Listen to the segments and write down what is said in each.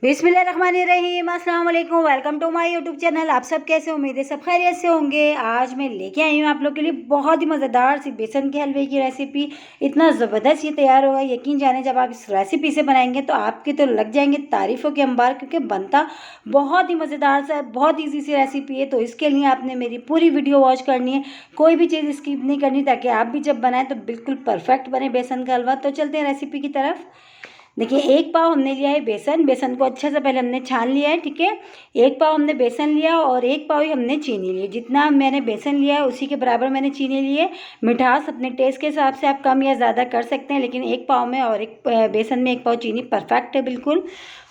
बिस्मिल्लाहिर्रहमानिर्रहीम, अस्सलाम वालेकुम। Welcome to my YouTube channel. आप सब कैसे, उम्मीद है सब खैरियत से होंगे। आज मैं लेके आई हूँ आप लोग के लिए बहुत ही मज़ेदार सी बेसन के हलवे की रेसिपी। इतना ज़बरदस्त ये तैयार होगा, यकीन जाने जब आप इस रेसिपी से बनाएंगे तो आपके तो लग जाएंगे तारीफ़ों के अंबार, क्योंकि बनता बहुत ही मज़ेदार सा, बहुत ईजी सी रेसिपी है। तो इसके लिए आपने मेरी पूरी वीडियो वॉच करनी है, कोई भी चीज़ स्किप नहीं करनी, ताकि आप भी जब बनाएं तो बिल्कुल परफेक्ट बने बेसन का हलवा। तो चलते हैं रेसिपी की तरफ। देखिए, एक पाव हमने लिया है बेसन। बेसन को अच्छा से पहले हमने छान लिया है, ठीक है। एक पाव हमने बेसन लिया और एक पाव ही हमने चीनी ली। जितना मैंने बेसन लिया है उसी के बराबर मैंने चीनी ली है। मिठास अपने टेस्ट के हिसाब से आप कम या ज़्यादा कर सकते हैं, लेकिन एक पाव में और एक बेसन में एक पाव चीनी परफेक्ट है बिल्कुल।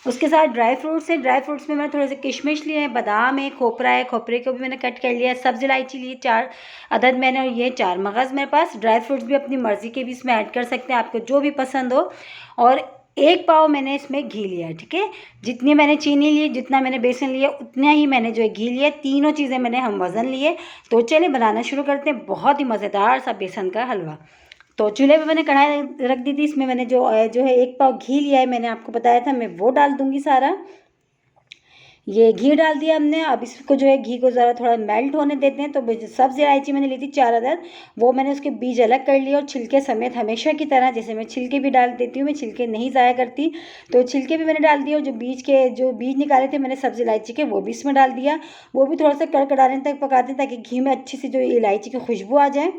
उसके साथ ड्राई फ्रूट्स है। ड्राई फ्रूट्स में मैंने थोड़े से किशमिश लिए हैं, बादाम है, खोपरा है, खोपरे को भी मैंने कट कर लिया है। सब्ज़ इलायची ली 4 अदद मैंने, और ये 4 मगज़ मेरे पास। ड्राई फ्रूट्स भी अपनी मर्ज़ी के भी इसमें ऐड कर सकते हैं, आपको जो भी पसंद हो। और एक पाव मैंने इसमें घी लिया है, ठीक है। जितनी मैंने चीनी ली, जितना मैंने बेसन लिया, उतना ही मैंने जो है घी लिया। तीनों चीज़ें मैंने हम वज़न लिए। तो चलिए बनाना शुरू करते हैं बहुत ही मज़ेदार सा बेसन का हलवा। तो चूल्हे पे मैंने कढ़ाई रख दी थी। इसमें मैंने जो है एक पाव घी लिया है, मैंने आपको बताया था, मैं वो डाल दूंगी सारा। ये घी डाल दिया हमने। अब इसको जो है घी को ज़रा थोड़ा मेल्ट होने देते हैं। तो सब्ज़ इलायची मैंने ली थी 4 अदद, वो मैंने उसके बीज अलग कर लिए और छिलके समेत, हमेशा की तरह जैसे मैं छिलके भी डाल देती हूँ, मैं छिलके नहीं ज़ाया करती। तो छिलके भी मैंने डाल दिए, और जो बीज निकाले थे मैंने सब्ज़ इलायची के, वो भी इसमें डाल दिया। वो भी थोड़ा सा कड़कड़ाने तक पकाते हैं, ताकि घी में अच्छी सी जो इलायची की खुशबू आ जाए।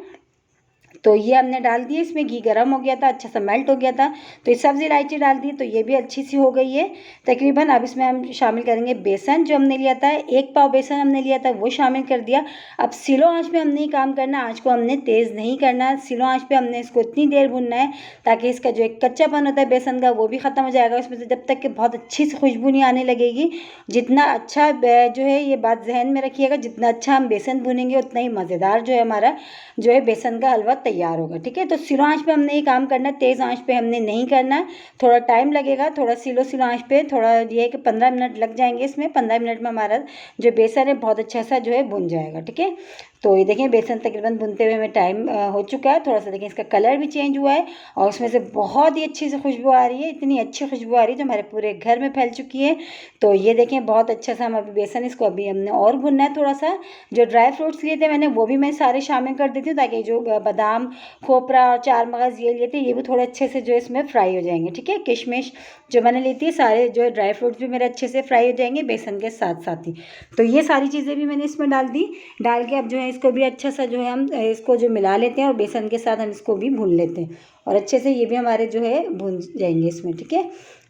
तो ये हमने डाल दिए। इसमें घी गर्म हो गया था, अच्छा सा मेल्ट हो गया था। तो ये सब्ज़ी इलायची डाल दी, तो ये भी अच्छी सी हो गई है तकरीबन। अब इसमें हम शामिल करेंगे बेसन जो हमने लिया था। एक पाव बेसन हमने लिया था, वो शामिल कर दिया। अब स्लो आंच पे हमने ये काम करना, आंच को हमने तेज़ नहीं करना। स्लो आंच पे हमने इसको इतनी देर भूनना है ताकि इसका जो एक कच्चापन होता है बेसन का, वो भी ख़त्म हो जाएगा उसमें से, जब तक कि बहुत अच्छी सी खुशबू नहीं आने लगेगी। जितना अच्छा जो है, ये बात जहन में रखिएगा, जितना अच्छा हम बेसन भूनेंगे उतना ही मज़ेदार जो है हमारा जो है बेसन का हलवा तैयार होगा, ठीक है। तो स्लो आंच पे हमने ये काम करना है, तेज़ आंच पे हमने नहीं करना है। थोड़ा टाइम लगेगा, थोड़ा स्लो आंच पे, थोड़ा ये है कि 15 मिनट लग जाएंगे इसमें। 15 मिनट में हमारा जो बेसन है बहुत अच्छा सा जो है भुन जाएगा, ठीक है। तो ये देखें, बेसन तकरीबन भुनते हुए हमें टाइम हो चुका है। थोड़ा सा देखें, इसका कलर भी चेंज हुआ है और उसमें से बहुत ही अच्छी सी खुशबू आ रही है। इतनी अच्छी खुशबू आ रही है जो हमारे पूरे घर में फैल चुकी है। तो ये देखें, बहुत अच्छा सा हम अभी बेसन, इसको अभी हमने और भुनना है थोड़ा सा। जो ड्राई फ्रूट्स लिए थे मैंने, वो भी मैं सारे शामिल कर देती हूँ, ताकि जो बादाम, खोपरा और 4 मगज़ ये लिए थे, ये भी थोड़े अच्छे से जो इसमें फ्राई हो जाएंगे, ठीक है। किशमिश जो मैंने ली थी, सारे जो ड्राई फ्रूट्स भी मेरे अच्छे से फ्राई हो जाएंगे बेसन के साथ साथ ही। तो ये सारी चीज़ें भी मैंने इसमें डाल दी। डाल के अब जो है इसको भी अच्छा सा जो है हम इसको जो मिला लेते हैं, और बेसन के साथ हम इसको भी भून लेते हैं, और अच्छे से ये भी हमारे जो है भून जाएंगे इसमें, ठीक है।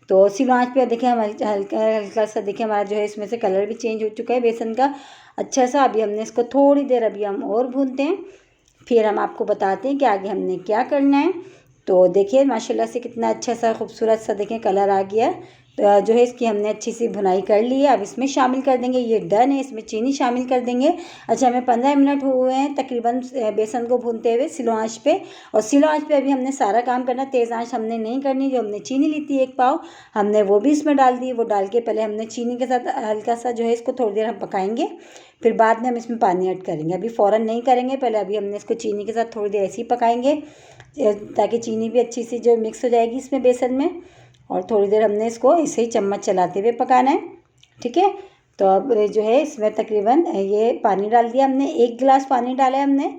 तो स्लो आंच पे देखिए, हमारी हल्का हल्का सा देखिए हमारा जो है इसमें से कलर भी चेंज हो चुका है बेसन का अच्छा सा। अभी हमने इसको थोड़ी देर अभी हम और भूनते हैं, फिर हम आपको बताते हैं कि आगे हमने क्या करना है। तो देखिए, माशाल्लाह से कितना अच्छा सा खूबसूरत सा देखें कलर आ गया। तो जो है इसकी हमने अच्छी सी भुनाई कर ली है। अब इसमें शामिल कर देंगे, ये डन है, इसमें चीनी शामिल कर देंगे। अच्छा, हमें 15 मिनट हुए हैं तकरीबन बेसन को भूनते हुए स्लो आंच पे। और स्लो आंच पे अभी हमने सारा काम करना, तेज़ आंच हमने नहीं करनी। जो हमने चीनी ली थी 1 पाव, हमने वो भी इसमें डाल दी। वो डाल के पहले हमने चीनी के साथ हल्का सा जो है इसको थोड़ी देर हम पकाएंगे, फिर बाद में हम इसमें पानी ऐड करेंगे। अभी फ़ौरन नहीं करेंगे, पहले अभी हमने इसको चीनी के साथ थोड़ी देर ऐसे ही पकाएंगे, ताकि चीनी भी अच्छी सी जो मिक्स हो जाएगी इसमें बेसन में। और थोड़ी देर हमने इसको ऐसे ही चम्मच चलाते हुए पकाना है, ठीक है। तो अब जो है इसमें तकरीबन ये पानी डाल दिया हमने, 1 गिलास पानी डाला है हमने।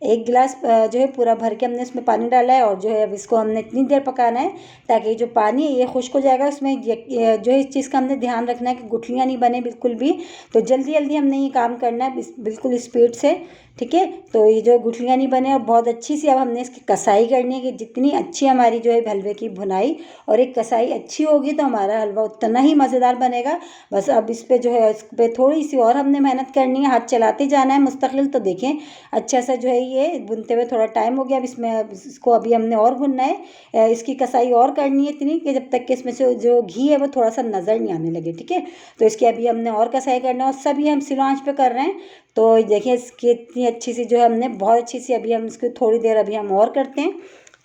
1 गिलास जो है पूरा भर के हमने इसमें पानी डाला है। और जो है अब इसको हमने इतनी देर पकाना है ताकि जो पानी है ये खुश्क हो जाएगा। इसमें जो है इस चीज़ का हमने ध्यान रखना है कि गुठलियाँ नहीं बने बिल्कुल भी। तो जल्दी जल्दी हमने ये काम करना है बिल्कुल स्पीड से, ठीक है। तो ये जो गुठलियाँ नहीं बने, और बहुत अच्छी सी अब हमने इसकी कसाई करनी है कि जितनी अच्छी हमारी जो है हलवे की भुनाई और एक कसाई अच्छी होगी तो हमारा हलवा उतना ही मज़ेदार बनेगा। बस अब इस पर जो है इस पर थोड़ी सी और हमने मेहनत करनी है, हाथ चलाते जाना है मुस्तकिल। तो देखें, अच्छा सा जो है ये भुनते हुए थोड़ा टाइम हो गया। अब इसमें इसको अभी हमने और भुनना है, इसकी कसाई और करनी है इतनी कि जब तक कि इसमें से जो घी है वो थोड़ा सा नज़र नहीं आने लगे, ठीक है। तो इसकी अभी हमने और कसाई करना है, और सभी हम स्लो आंच पे कर रहे हैं। तो देखिए, इसकी इतनी अच्छी सी जो है हमने बहुत अच्छी सी, अभी हम इसको थोड़ी देर अभी हम और करते हैं,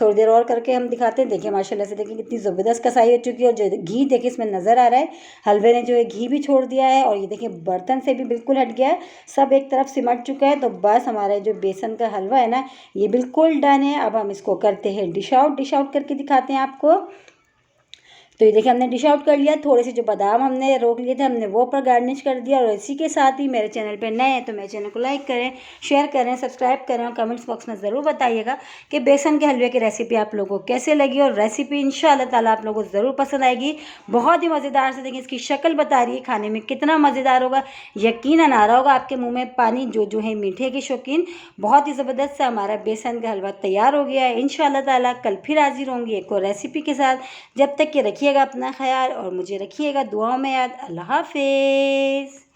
थोड़ी देर और करके हम दिखाते हैं। देखिए माशाल्लाह से, देखिए कितनी ज़बरदस्त कसाई हो चुकी है। और जो घी देखिए इसमें नज़र आ रहा है, हलवे ने जो है घी भी छोड़ दिया है, और ये देखिए बर्तन से भी बिल्कुल हट गया है, सब एक तरफ सिमट चुका है। तो बस हमारा जो बेसन का हलवा है ना, ये बिल्कुल डन है। अब हम इसको करते हैं डिश आउट करके दिखाते हैं आपको। तो ये देखिए हमने डिश आउट कर लिया। थोड़े से जो बादाम हमने रोक लिए थे हमने वो पर गार्निश कर दिया। और इसी के साथ ही मेरे चैनल पे नए हैं तो मेरे चैनल को लाइक करें, शेयर करें, सब्सक्राइब करें और कमेंट्स बॉक्स में ज़रूर बताइएगा कि बेसन के हलवे की रेसिपी आप लोगों को कैसे लगी। और रेसिपी इंशाअल्लाह ताला आप लोगों को ज़रूर पसंद आएगी। बहुत ही मज़ेदार से देखिए इसकी शक्ल बता रही है, खाने में कितना मज़ेदार होगा, यकीनन आ रहा होगा आपके मुँह में पानी। जो है मीठे के शौकीन, बहुत ही ज़बरदस्त सा हमारा बेसन का हलवा तैयार हो गया है। इंशाअल्लाह ताला कल फिर हाजिर होंगी एक और रेसिपी के साथ। जब तक कि रखिएगा अपना ख्याल और मुझे रखिएगा दुआओं में याद। अल्लाह हाफिज़।